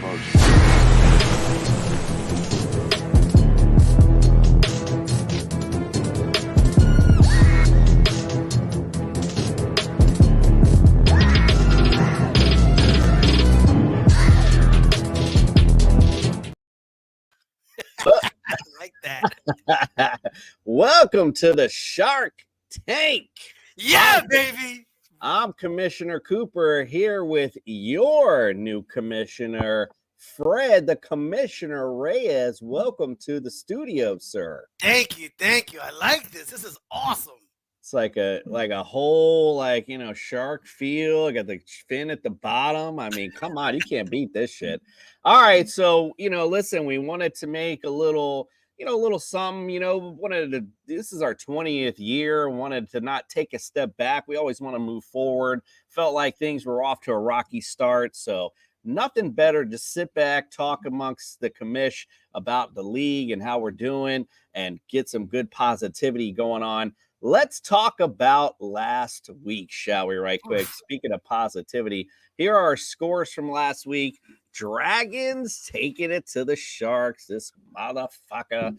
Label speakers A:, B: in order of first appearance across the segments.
A: Like that.
B: Welcome to the Shark Tank.
A: Yeah, baby.
B: I'm Commissioner Cooper here with your new commissioner, Fred, the Commissioner Reyes. Welcome to the studio, sir.
A: Thank you. I like this. This is awesome.
B: It's like a whole shark feel. I got the fin at the bottom. I mean, come on, you can't beat this shit. All right, so listen, we wanted to make a little something, this is our 20th year, wanted to not take a step back. We always want to move forward. Felt like things were off to a rocky start. So nothing better to sit back, talk amongst the commish about the league and how we're doing and get some good positivity going on. Let's talk about last week, shall we, right quick? Speaking of positivity, here are our scores from last week. Dragons taking it to the Sharks. This motherfucker.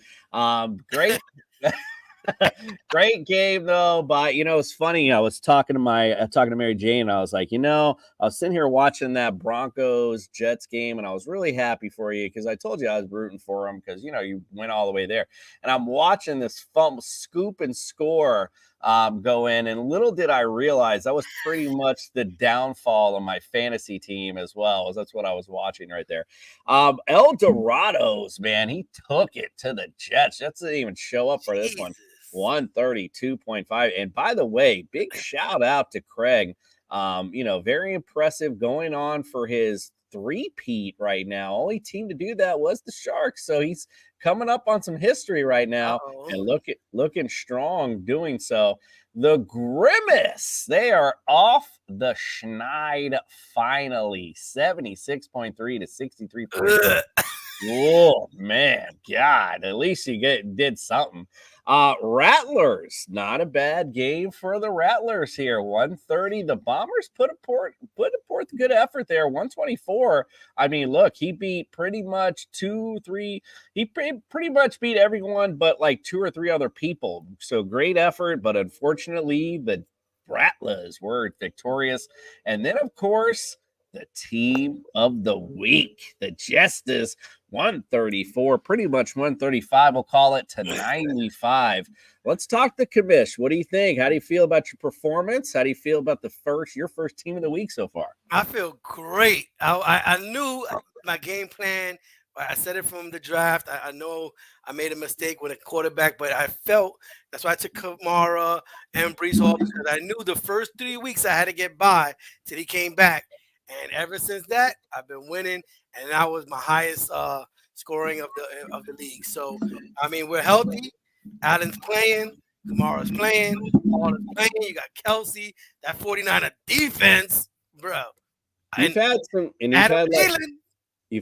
B: Great. Great game though, but it's funny. I was talking to Mary Jane. I was like, I was sitting here watching that Broncos Jets game, and I was really happy for you because I told you I was rooting for them because you went all the way there. And I'm watching this scoop and score go in, and little did I realize that was pretty much the downfall of my fantasy team as well. That's what I was watching right there. El Dorados, man, he took it to the Jets. Jets didn't even show up for this one. 132.5. And by the way, big shout out to Craig. Very impressive going on for his three-peat right now. Only team to do that was the Sharks. So he's coming up on some history right now. And looking strong doing so. The Grimace, they are off the schneid finally. 76.3 to 63.3. Oh man, God! At least you did something. Rattlers, not a bad game for the Rattlers here. 130. The Bombers put forth a good effort there. 124. I mean, look, he beat pretty much 2-3. He pretty much beat everyone but like 2 or 3 other people. So great effort, but unfortunately, the Rattlers were victorious. And then, of course, the team of the week, the Jesters, 134, pretty much 135, we'll call it, to 95. Let's talk the commish. What do you think? How do you feel about your performance? How do you feel about your first team of the week so far?
A: I feel great. I knew my game plan. I said it from the draft. I know I made a mistake with a quarterback, but I felt that's why I took Kamara and Brees Hall because I knew the first 3 weeks I had to get by till he came back. And ever since that, I've been winning, and that was my highest scoring of the league. So, I mean, we're healthy. Allen's playing. Kamara's playing. Hall is playing. You got Kelsey. That 49er defense, bro.
B: You've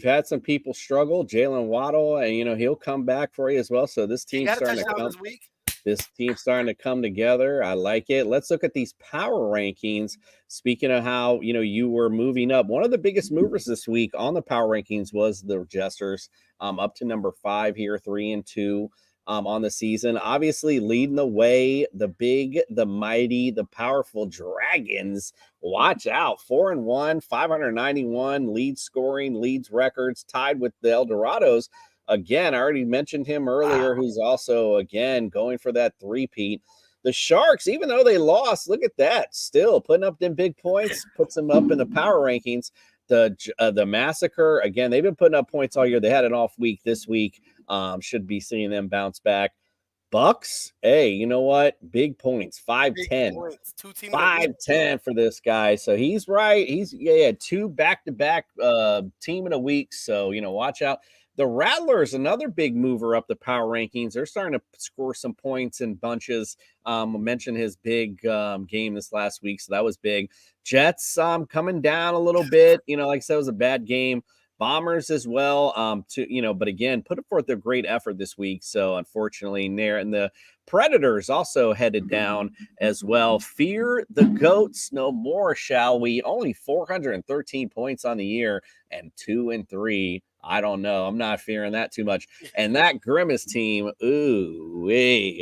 B: had some people struggle. Jalen Waddle, and he'll come back for you as well. So this team's starting to come this week. This team's starting to come together. I like it. Let's look at these power rankings. Speaking of how, you were moving up, one of the biggest movers this week on the power rankings was the Jesters, up to number 5 here, 3-2 on the season. Obviously leading the way, the big, the mighty, the powerful Dragons. Watch out, 4-1, 591 lead scoring, leads records, tied with the El Dorados. Again, I already mentioned him earlier, who's also, again, going for that three-peat. The Sharks, even though they lost, look at that, still putting up them big points, puts them up in the power rankings. The Massacre, again, they've been putting up points all year. They had an off week this week. Should be seeing them bounce back. Bucks, hey, you know what? Big points, 5-10. 5-10 for this guy. So he's right. He's 2 back-to-back team in a week. So, watch out. The Rattlers, another big mover up the power rankings. They're starting to score some points in bunches. I mentioned his big game this last week, so that was big. Jets coming down a little bit. Like I said, it was a bad game. Bombers as well, but again, put forth a great effort this week. So unfortunately, there in the Predators also headed down as well. Fear the goats no more, shall we? Only 413 points on the year and 2-3. I don't know. I'm not fearing that too much. And that Grimace team, ooh,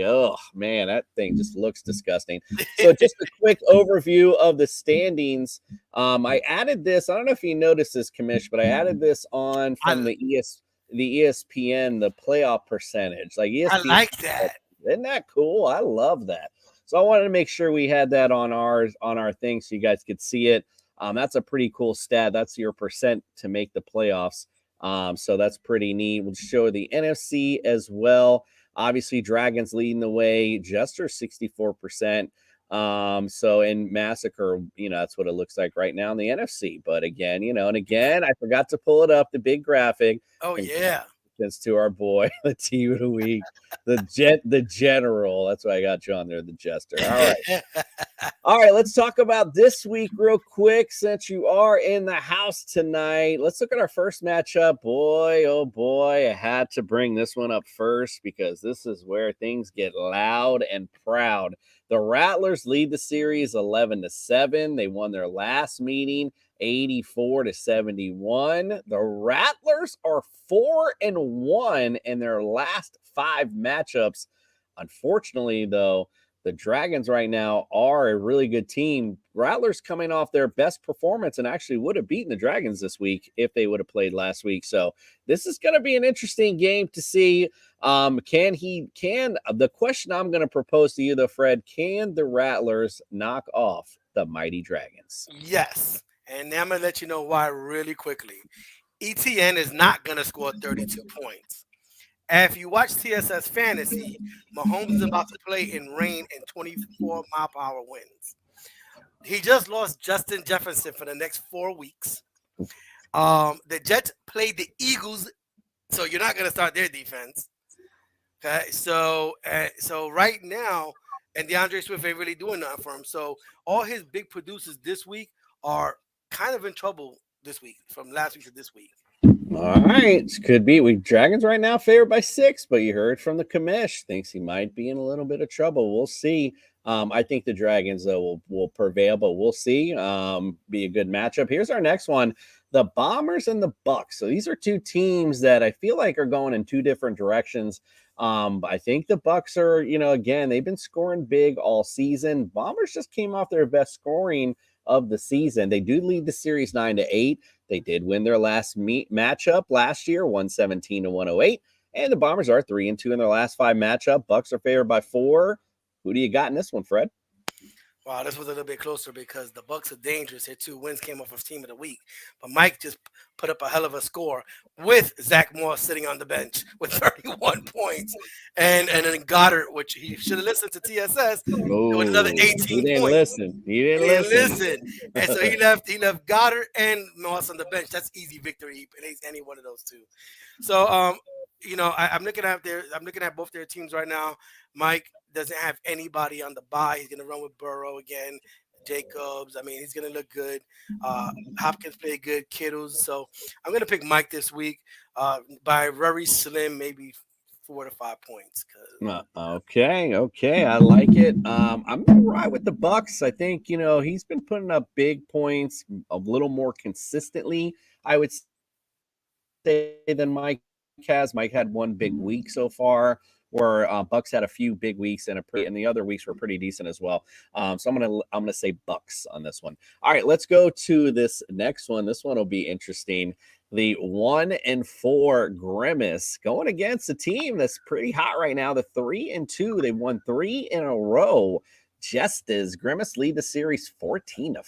B: oh man, that thing just looks disgusting. So, just a quick overview of the standings. I added this. I don't know if you noticed this, Commish, but I added this on from
A: I
B: the ESPN, the playoff percentage. Like
A: I
B: ESPN,
A: like that.
B: isn't that cool? I love that. So I wanted to make sure we had that on our thing so you guys could see it. That's a pretty cool stat. That's your percent to make the playoffs. So that's pretty neat. We'll show the NFC as well. Obviously, Dragons leading the way, Jester 64%. So in Massacre, that's what it looks like right now in the NFC. But again, and again, I forgot to pull it up, the big graphic.
A: Oh yeah.
B: Congratulations to our boy, the team of the week, the general. That's why I got you on there, the Jester. All right. All right, let's talk about this week real quick since you are in the house tonight. Let's look at our first matchup. Boy, oh boy, I had to bring this one up first because this is where things get loud and proud. The Rattlers lead the series 11-7. They won their last meeting 84-71. The Rattlers are 4-1 in their last 5 matchups. Unfortunately, though, the Dragons right now are a really good team. Rattlers coming off their best performance and actually would have beaten the Dragons this week if they would have played last week. So this is going to be an interesting game to see. The question I'm going to propose to you though, Fred, can the Rattlers knock off the mighty Dragons?
A: Yes. And I'm gonna let you know why really quickly. ETN is not gonna score 32 points. And if you watch TSS Fantasy, Mahomes is about to play in rain and 24-mile-per-hour winds. He just lost Justin Jefferson for the next 4 weeks. The Jets played the Eagles, so you're not going to start their defense. Okay, so right now, and DeAndre Swift ain't really doing nothing for him. So all his big producers this week are kind of in trouble this week, from last week to this week.
B: All right, could be. We Dragons right now favored by 6, but you heard from the commish, thinks he might be in a little bit of trouble. We'll see. I think the Dragons though will prevail, but we'll see. Be a good matchup. Here's our next one: the Bombers and the Bucks. So these are two teams that I feel like are going in two different directions. I think the Bucks are, again, they've been scoring big all season. Bombers just came off their best scoring of the season. They do lead the series 9-8. They did win their last matchup last year, 117-108. And the Bombers are 3-2 in their last 5 matchup. Bucks are favored by 4. Who do you got in this one, Fred?
A: Wow, this was a little bit closer because the Bucks are dangerous here too. Wins came off of Team of the Week, but Mike just put up a hell of a score with Zach Moss sitting on the bench with 31 points, and then Goddard, which he should have listened to TSS, with another 18 points.
B: He didn't listen.
A: And so he left Goddard and Moss on the bench. That's easy victory against any one of those two. So I'm looking at both their teams right now. Mike doesn't have anybody on the bye. He's going to run with Burrow again. Jacobs, I mean, he's going to look good. Hopkins played good. Kittles. So I'm going to pick Mike this week by very slim, maybe 4 to 5 points.
B: Okay. I like it. I'm going to ride with the Bucks. I think, he's been putting up big points a little more consistently, I would say, than Mike has. Mike had one big week so far, where Bucks had a few big weeks and the other weeks were pretty decent as well. So I'm gonna say Bucks on this one. All right, let's go to this next one. This one will be interesting. The 1-4 Grimace going against a team that's pretty hot right now. The 3-2. They've won 3 in a row. Just as Grimace lead the series 14-5.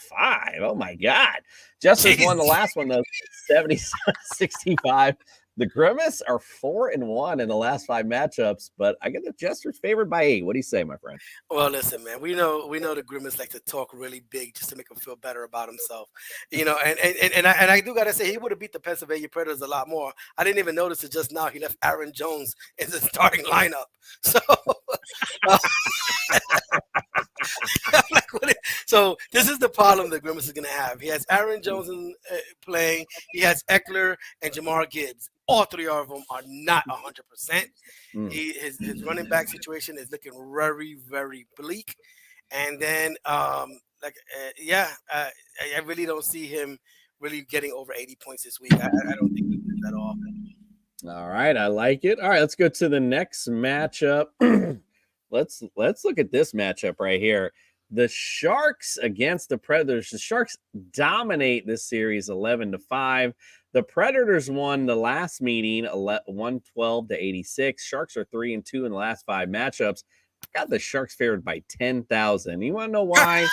B: Oh my God. Just as won the last one though, 70-65. The Grimace are 4-1 in the last 5 matchups, but I get the Jesters favored by 8. What do you say, my friend?
A: Well, listen, man, we know the Grimace like to talk really big just to make him feel better about himself, and I do gotta say he would have beat the Pennsylvania Predators a lot more. I didn't even notice it just now. He left Aaron Jones in the starting lineup, so Like, so this is the problem that Grimace is going to have. He has Aaron Jones playing. He has Eckler and Jamar Gibbs. All three of them are not 100%.
B: Mm.
A: His running back situation is looking very, very bleak. And then, I really don't see him really getting over 80 points this week. I don't think he wins at all.
B: All right, I like it. All right, let's go to the next matchup. let's look at this matchup right here. The Sharks against the Predators. The Sharks dominate this series 11-5. The Predators won the last meeting 112 to 86. Sharks are 3-2 in the last 5 matchups. I got the Sharks favored by 10,000. You want to know why?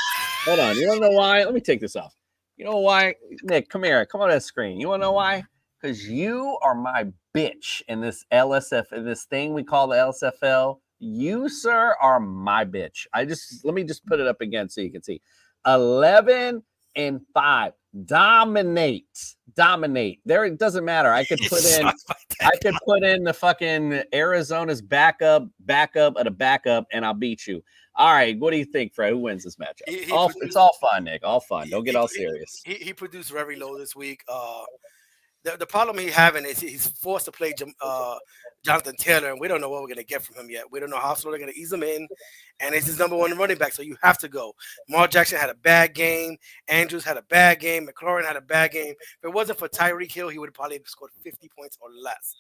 B: Hold on. You want to know why? Let me take this off. You know why? Nick, come here. Come on that screen. You want to know why? Because you are my bitch in this LSF, in this thing we call the LSFL. You, sir, are my bitch. Let me just put it up again so you can see. 11-5. Dominate. There, it doesn't matter. I could put in the fucking Arizona's backup at a backup, and I'll beat you. All right, what do you think, Fred? Who wins this matchup? It's all fun, Nick. All fun. Don't get all serious.
A: He produced very low this week. The problem he's having is he's forced to play Jonathan Taylor, and we don't know what we're going to get from him yet. We don't know how slow they're going to ease him in, and it's his number one running back, so you have to go. Lamar Jackson had a bad game. Andrews had a bad game. McLaurin had a bad game. If it wasn't for Tyreek Hill, he would have probably scored 50 points or less.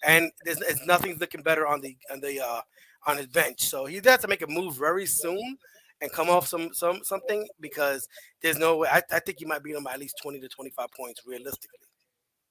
A: And there's nothing's looking better on his bench. So he has to make a move very soon and come off something, because there's no way. I think he might beat him by at least 20 to 25 points realistically.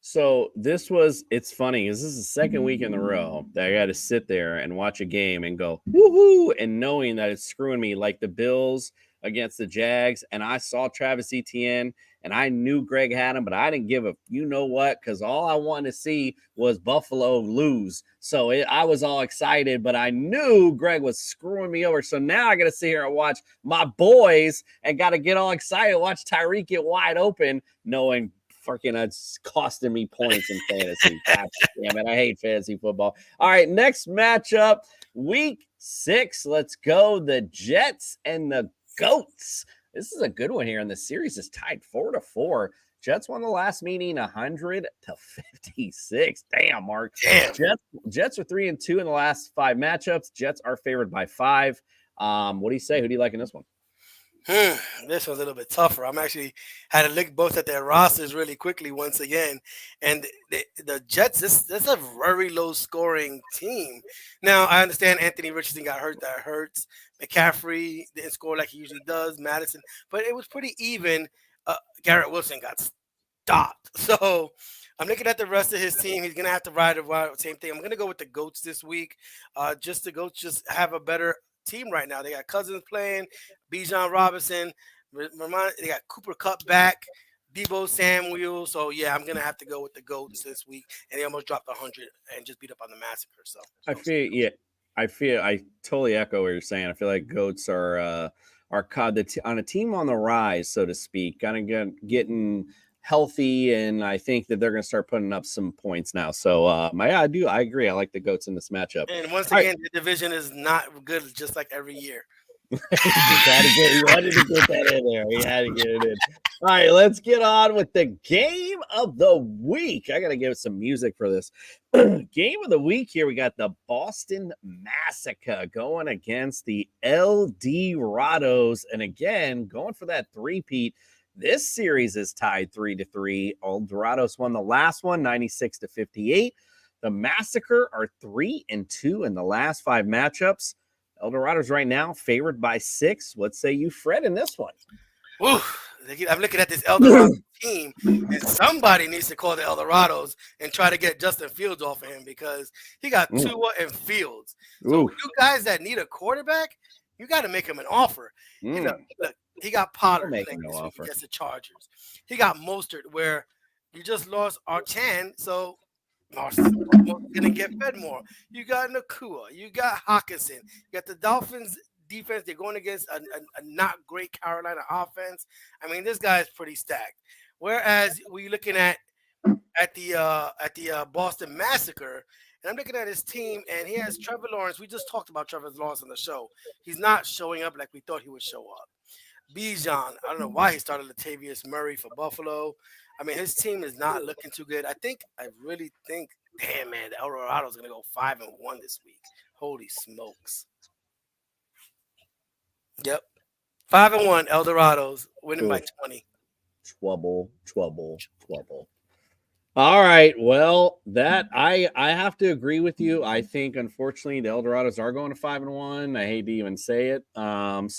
B: So it's funny, because this is the second week in a row that I got to sit there and watch a game and go, woohoo, and knowing that it's screwing me, like the Bills against the Jags. And I saw Travis Etienne, and I knew Greg had him, but I didn't give a you know what, because all I wanted to see was Buffalo lose. So I was all excited, but I knew Greg was screwing me over. So now I got to sit here and watch my boys and got to get all excited, watch Tyreek get wide open, knowing fucking it's costing me points in fantasy. God damn it. I hate fantasy football. All right, next matchup, week 6. Let's go. The Jets and the Goats. This is a good one here, and the series is tied 4-4. Jets won the last meeting 100 to 56. Damn, Mark.
A: Damn.
B: Jets are 3-2 in the last 5 matchups. Jets are favored by 5. What do you say? Who do you like in this one?
A: This one's a little bit tougher. I'm actually had to look both at their rosters really quickly once again, and the Jets. This is a very low scoring team. Now I understand Anthony Richardson got hurt. That hurts. McCaffrey didn't score like he usually does. Madison, but it was pretty even. Garrett Wilson got stopped. So I'm looking at the rest of his team. He's gonna have to ride the same thing. I'm gonna go with the Goats this week. The Goats just have a better team right now. They got Cousins playing, Bijan Robinson. They got Cooper Kupp back, Debo Samuel. So yeah, I'm gonna have to go with the Goats this week. And they almost dropped 100 and just beat up on the Massacre. So
B: I totally echo what you're saying. I feel like Goats are on a team on the rise, so to speak, kind of getting healthy, and I think that they're going to start putting up some points now. So I agree. I like the Goats in this matchup.
A: And once again, the division is not good, just like every year.
B: You had to get that in there. You had to get it in. All right, let's get on with the game of the week. I got to give some music for this. Game of the week here, we got the Boston Massacre going against the El Dorados, and again, going for that three-peat. This series is tied 3-3. El Dorados won the last one, 96 to 58. The Massacre are 3-2 in the last 5 matchups. El Dorados right now favored by 6. What say you, Fred, in this one?
A: Woo. I'm looking at this El Dorado team, and somebody needs to call the El Dorados and try to get Justin Fields off of him, because he got Tua and Fields. So you guys that need a quarterback, you got to make him an offer. Look, he got Pollard playing this week against the Chargers. He got Mostert, where you just lost Archan, so going to get fed more. You got Nakua. You got Hawkinson. You got the Dolphins defense. They're going against a not great Carolina offense. I mean, this guy is pretty stacked. Whereas we're looking at the Boston Massacre, And I'm looking at his team, and he has Trevor Lawrence. We just talked about Trevor Lawrence on the show. He's not showing up like we thought he would show up. Bijan, I don't know why he started Latavius Murray for Buffalo. I mean, his team is not looking too good. I really think, damn man, the Colorado's gonna go 5-1 this week. Holy smokes! Yep, 5-1. El Dorados winning by
B: Oof.
A: 20.
B: Trouble, trouble, trouble. All right. Well, that I have to agree with you. I think unfortunately the Eldorados are going to 5-1. I hate to even say it. But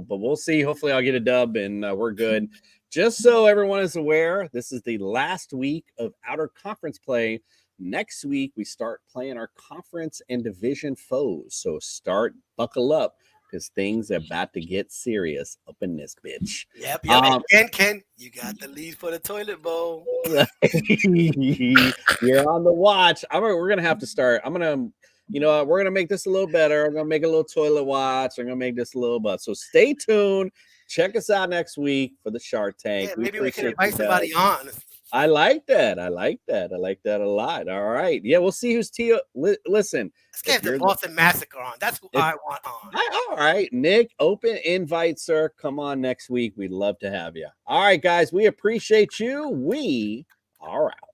B: we'll see. Hopefully I'll get a dub and we're good. Just so everyone is aware, this is the last week of outer conference play. Next week we start playing our conference and division foes. So buckle up because things are about to get serious up in this bitch.
A: Yep, yep. And Ken, you got the lead for the toilet bowl.
B: You're on the watch. We're gonna have to start. We're gonna make this a little better. I'm gonna make a little toilet watch. I'm gonna make this a little but. So stay tuned. Check us out next week for the Shark Tank.
A: Yeah, maybe we can invite somebody on.
B: I like that. I like that a lot. All right. Yeah, we'll see who's Tia. Listen.
A: Let's get the Boston Massacre on. That's who I want on.
B: All right, Nick, open invite, sir. Come on next week. We'd love to have you. All right, guys, we appreciate you. We are out.